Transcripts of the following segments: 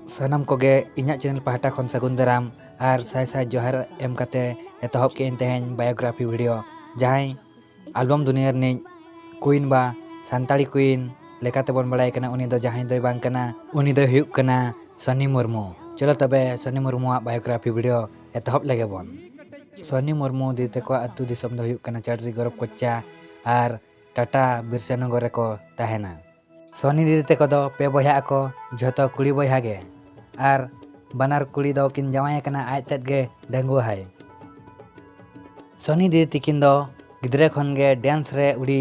सानाम Koge इᱧाᱜ channel पाहटा खन सगुन दाराम और साय साय जोहार एम कते एतहब के तेहें बायोग्राफी वीडियो जहां एल्बम दुनिया रिनिज कुइन बा सानताड़ी कुइन लेकाते बन बड़ाय कना उनी दो जहां दोय बांग कना उनी दो हुयुग कना सनी मुर्मू। चलो तबे सनी मुर्मुआग बायोग्राफी वीडियो एतहब लेगे बन। सनी मुर्मू दीते को अतु दिसम दो हुयुग कना चाटरी गौरव कोच्चा और टाटा बिरसा नगर रे को ताहेना। सनी दीदी तको दो पे बया को झोतो कुड़ी बया गे और बनार कुड़ी दो किन जवाय कना आज तक गे डंगुआ है। सनी दीदी तिकिन दो गिद्रे खन गे डांस रे उड़ी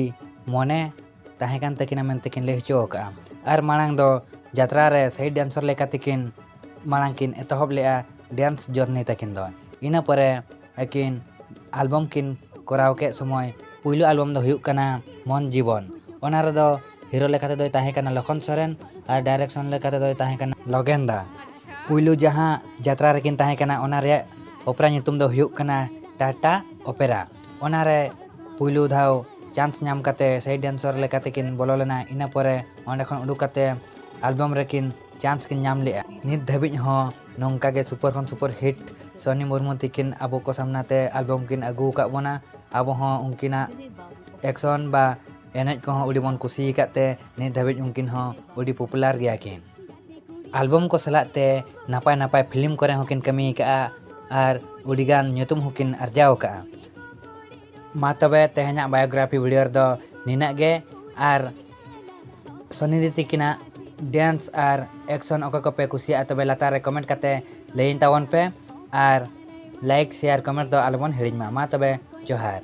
मोने ताहे कान तकिना मेन तकिन ले हचो का और मांग दो यात्रा रे सही डांसर लेका तकिन मांग किन एतहब लेआ डांस जर्नी तकिन दो इना परे अकिन एल्बम किन कराव के समय पुइलो एल्बम दो हुयुग कना मन जीवन ओना रे दो हिरो लेकाते दो ताहे कना लखन सोरेन और डायरेक्शन लेकाते दो ताहे कना लगेंदा। पुइलो जहां यात्रा रे किन ताहे कना ओना रे ओपरा nyutum दो हुयुग कना टाटा ओपेरा ओना रे पुइलो धाव चांस नाम काते सही डांसर लेकाते किन बोलो लेना इना परे ओंडे खन उडुक काते एल्बम रे किन चांस किन नाम लेआ नित धाबिज हो नोंका गे सुपर खन सुपर हिट सनी मुर्मू तिकिन अबो को सामनाते एल्बम किन अगु का बोना अबो हो उनकिना एक्शन बा एनेज को उडी बन कुसी काते नित धाबिज उनकिन हो उडी पॉपुलर गया किन एल्बम को सलाते नापाय नापाय फिल्म करे होकिन कमी का और उडीगान nyutum होकिन अर्जाव का। मा तबे तेहेना बायोग्राफी वीडियो दो निना गे और सनी दीदी किना डांस और एक्शन ओका को पे कुसिया तबे लाता रे कमेंट काते लेइन तावन पे और लाइक शेयर कमेंट दो आलबन हिड़िज मा तबे जोहार।